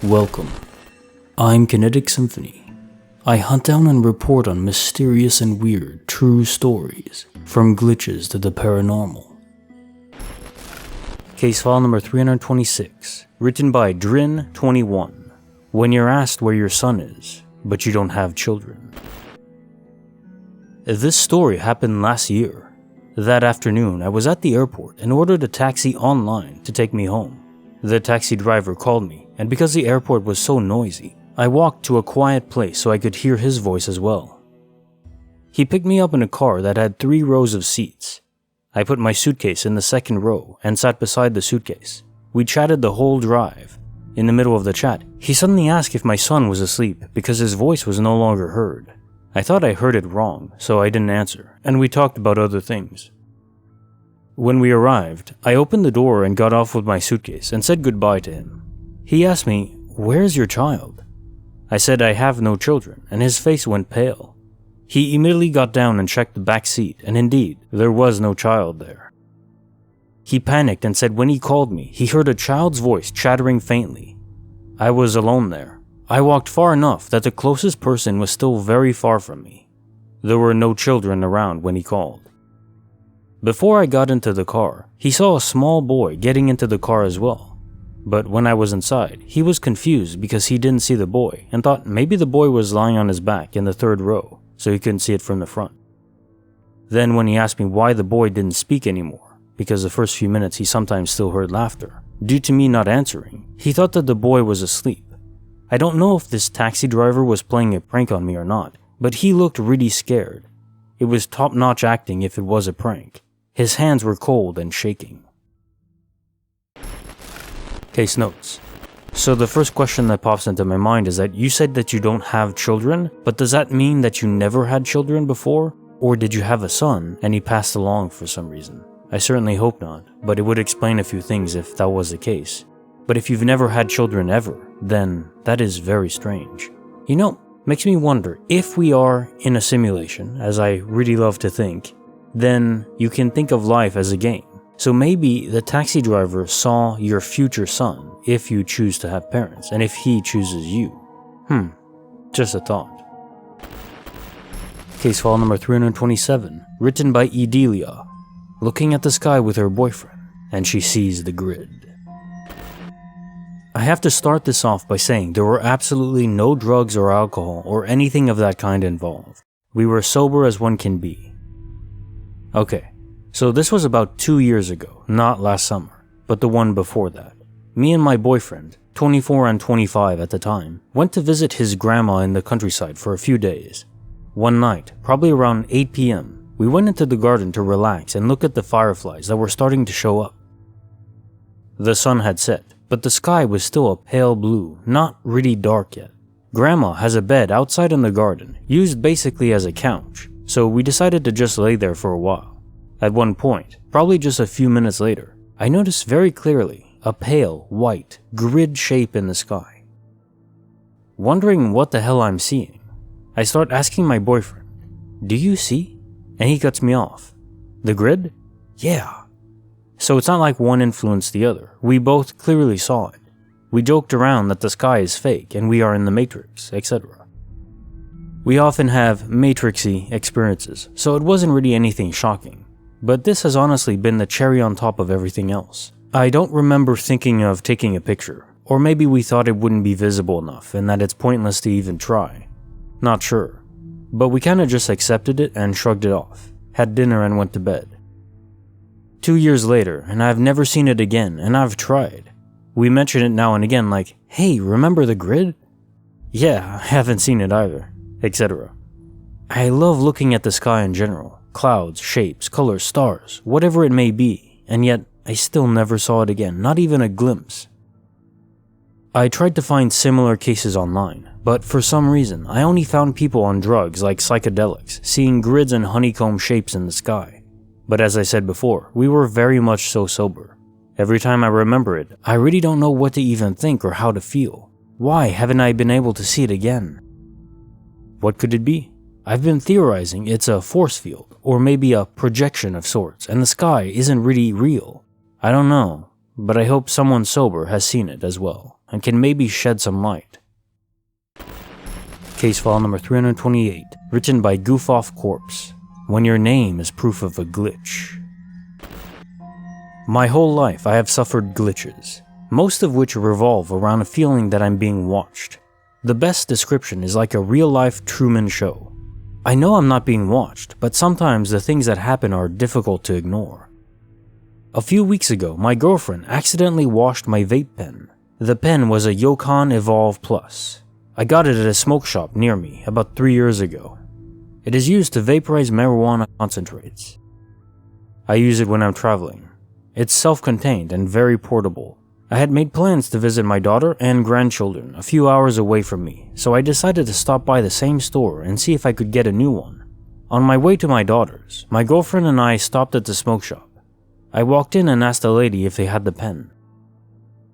Welcome. I'm Kinetic Symphony. I hunt down and report on mysterious and weird true stories, from glitches to the paranormal. Case file number 326, written by Drin21. When you're asked where your son is, but you don't have children. This story happened last year. That afternoon, I was at the airport and ordered a taxi online to take me home. The taxi driver called me, and because the airport was so noisy, I walked to a quiet place so I could hear his voice as well. He picked me up in a car that had 3 rows of seats. I put my suitcase in the second row and sat beside the suitcase. We chatted the whole drive. In the middle of the chat, he suddenly asked if my son was asleep because his voice was no longer heard. I thought I heard it wrong, so I didn't answer, and we talked about other things. When we arrived, I opened the door and got off with my suitcase and said goodbye to him. He asked me, "Where's your child?" I said I have no children, and his face went pale. He immediately got down and checked the back seat, and indeed, there was no child there. He panicked and said when he called me, he heard a child's voice chattering faintly. I was alone there. I walked far enough that the closest person was still very far from me. There were no children around when he called. Before I got into the car, he saw a small boy getting into the car as well. But when I was inside, he was confused because he didn't see the boy and thought maybe the boy was lying on his back in the 3rd row, so he couldn't see it from the front. Then when he asked me why the boy didn't speak anymore, because the first few minutes he sometimes still heard laughter, due to me not answering, he thought that the boy was asleep. I don't know if this taxi driver was playing a prank on me or not, but he looked really scared. It was top-notch acting if it was a prank. His hands were cold and shaking. Case notes. So the first question that pops into my mind is that you said that you don't have children, but does that mean that you never had children before? Or did you have a son and he passed along for some reason? I certainly hope not, but it would explain a few things if that was the case. But if you've never had children ever, then that is very strange. You know, makes me wonder if we are in a simulation, as I really love to think, then you can think of life as a game. So maybe the taxi driver saw your future son if you choose to have parents, and if he chooses you. Just a thought. Case file number 327, written by Edelea. Looking at the sky with her boyfriend, and she sees the grid. I have to start this off by saying there were absolutely no drugs or alcohol or anything of that kind involved. We were sober as one can be. Okay, so this was about 2 years ago, not last summer, but the one before that. Me and my boyfriend, 24 and 25 at the time, went to visit his grandma in the countryside for a few days. One night, probably around 8 p.m., we went into the garden to relax and look at the fireflies that were starting to show up. The sun had set, but the sky was still a pale blue, not really dark yet. Grandma has a bed outside in the garden, used basically as a couch, so we decided to just lay there for a while. At one point, probably just a few minutes later, I noticed very clearly a pale, white, grid shape in the sky. Wondering what the hell I'm seeing, I start asking my boyfriend, "Do you see?" And he cuts me off. "The grid? Yeah." So it's not like one influenced the other. We both clearly saw it. We joked around that the sky is fake and we are in the Matrix, etc. We often have matrixy experiences, so it wasn't really anything shocking. But this has honestly been the cherry on top of everything else. I don't remember thinking of taking a picture, or maybe we thought it wouldn't be visible enough and that it's pointless to even try. Not sure. But we kinda just accepted it and shrugged it off, had dinner and went to bed. 2 years later, and I've never seen it again, and I've tried. We mention it now and again like, "Hey, remember the grid?" "Yeah, I haven't seen it either," etc. I love looking at the sky in general, clouds, shapes, colors, stars, whatever it may be, and yet I still never saw it again, not even a glimpse. I tried to find similar cases online, but for some reason, I only found people on drugs like psychedelics seeing grids and honeycomb shapes in the sky. But as I said before, we were very much so sober. Every time I remember it, I really don't know what to even think or how to feel. Why haven't I been able to see it again? What could it be? I've been theorizing it's a force field, or maybe a projection of sorts, and the sky isn't really real. I don't know, but I hope someone sober has seen it as well. and can maybe shed some light. Case file number 328, written by Goof-Off-Corpse. When your name is proof of a glitch. My whole life I have suffered glitches, most of which revolve around a feeling that I'm being watched. The best description is like a real-life Truman Show. I know I'm not being watched, but sometimes the things that happen are difficult to ignore. A few weeks ago, my girlfriend accidentally washed my vape pen. The pen was a Yukon Evolve Plus. I got it at a smoke shop near me about 3 years ago. It is used to vaporize marijuana concentrates. I use it when I'm traveling. It's self-contained and very portable. I had made plans to visit my daughter and grandchildren a few hours away from me, so I decided to stop by the same store and see if I could get a new one. On my way to my daughter's, my girlfriend and I stopped at the smoke shop. I walked in and asked the lady if they had the pen.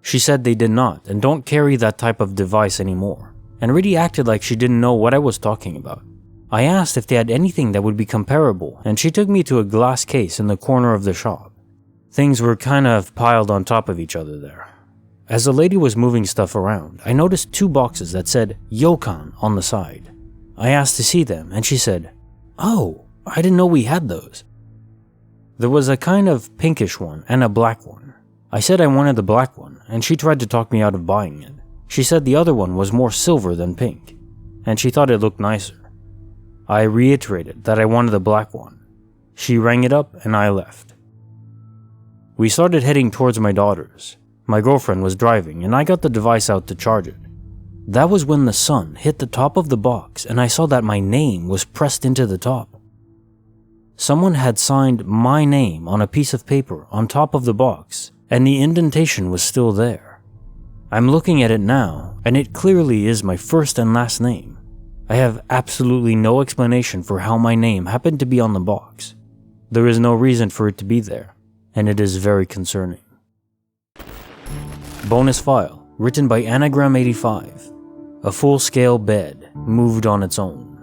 She said they did not and don't carry that type of device anymore, and really acted like she didn't know what I was talking about. I asked if they had anything that would be comparable, and she took me to a glass case in the corner of the shop. Things were kind of piled on top of each other there. As the lady was moving stuff around, I noticed 2 boxes that said Yukon on the side. I asked to see them, and she said, "Oh, I didn't know we had those." There was a kind of pinkish one and a black one. I said I wanted the black one, and she tried to talk me out of buying it. She said the other one was more silver than pink, and she thought it looked nicer. I reiterated that I wanted the black one. She rang it up and I left. We started heading towards my daughter's. My girlfriend was driving and I got the device out to charge it. That was when the sun hit the top of the box and I saw that my name was pressed into the top. Someone had signed my name on a piece of paper on top of the box and the indentation was still there. I'm looking at it now and it clearly is my first and last name. I have absolutely no explanation for how my name happened to be on the box. There is no reason for it to be there, and it is very concerning. Bonus file, written by Anagram 85. A full-scale bed, moved on its own.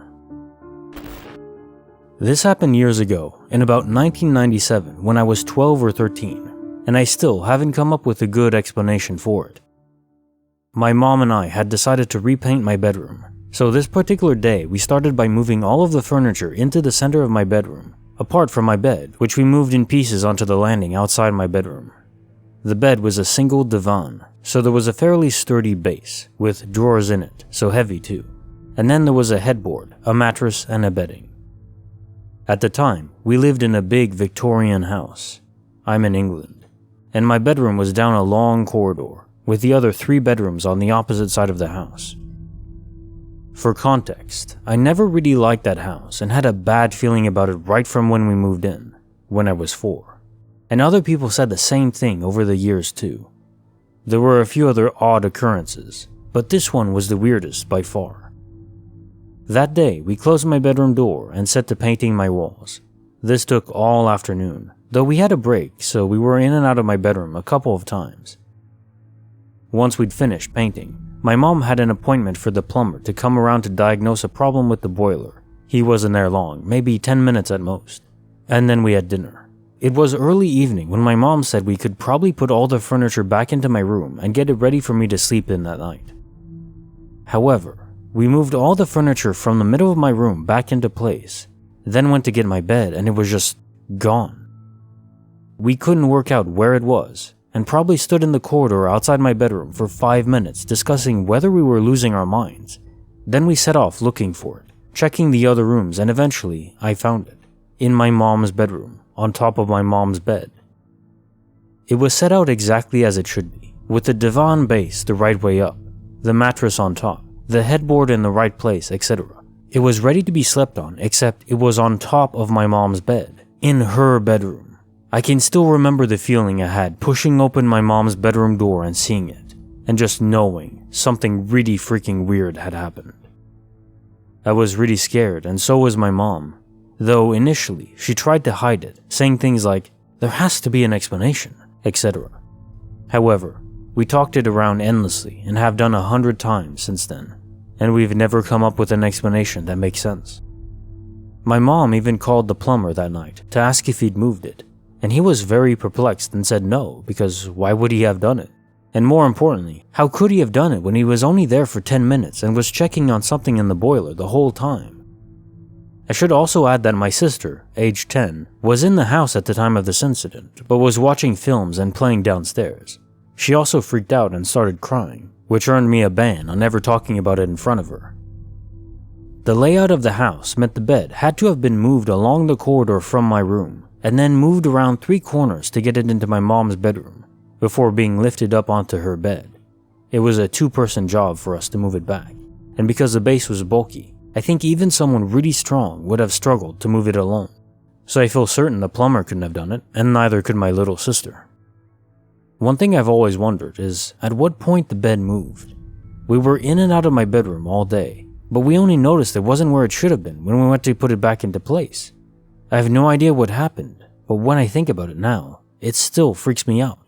This happened years ago, in about 1997, when I was 12 or 13, and I still haven't come up with a good explanation for it. My mom and I had decided to repaint my bedroom. So this particular day, we started by moving all of the furniture into the center of my bedroom, apart from my bed, which we moved in pieces onto the landing outside my bedroom. The bed was a single divan, so there was a fairly sturdy base, with drawers in it, so heavy too. And then there was a headboard, a mattress, and a bedding. At the time, we lived in a big Victorian house. I'm in England. And my bedroom was down a long corridor, with the other 3 bedrooms on the opposite side of the house. For context, I never really liked that house and had a bad feeling about it right from when we moved in, when I was 4. And other people said the same thing over the years too. There were a few other odd occurrences, but this one was the weirdest by far. That day, we closed my bedroom door and set to painting my walls. This took all afternoon, though we had a break, so we were in and out of my bedroom a couple of times. Once we'd finished painting, my mom had an appointment for the plumber to come around to diagnose a problem with the boiler. He wasn't there long, maybe 10 minutes at most. And then we had dinner. It was early evening when my mom said we could probably put all the furniture back into my room and get it ready for me to sleep in that night. However, we moved all the furniture from the middle of my room back into place, then went to get my bed and it was just gone. We couldn't work out where it was, and probably stood in the corridor outside my bedroom for 5 minutes discussing whether we were losing our minds. Then we set off looking for it, checking the other rooms, and eventually I found it, in my mom's bedroom, on top of my mom's bed. It was set out exactly as it should be, with the divan base the right way up, the mattress on top, the headboard in the right place, etc. It was ready to be slept on, except it was on top of my mom's bed, in her bedroom. I can still remember the feeling I had pushing open my mom's bedroom door and seeing it, and just knowing something really freaking weird had happened. I was really scared, and so was my mom, though initially she tried to hide it, saying things like, "There has to be an explanation," etc. However, we talked it around endlessly and have done 100 times since then, and we've never come up with an explanation that makes sense. My mom even called the plumber that night to ask if he'd moved it, and he was very perplexed and said no, because why would he have done it? And more importantly, how could he have done it when he was only there for 10 minutes and was checking on something in the boiler the whole time? I should also add that my sister, age 10, was in the house at the time of this incident, but was watching films and playing downstairs. She also freaked out and started crying, which earned me a ban on never talking about it in front of her. The layout of the house meant the bed had to have been moved along the corridor from my room, and then moved around 3 corners to get it into my mom's bedroom, before being lifted up onto her bed. It was a 2-person job for us to move it back, and because the base was bulky, I think even someone really strong would have struggled to move it alone. So I feel certain the plumber couldn't have done it, and neither could my little sister. One thing I've always wondered is at what point the bed moved. We were in and out of my bedroom all day, but we only noticed it wasn't where it should have been when we went to put it back into place. I have no idea what happened, but when I think about it now, it still freaks me out.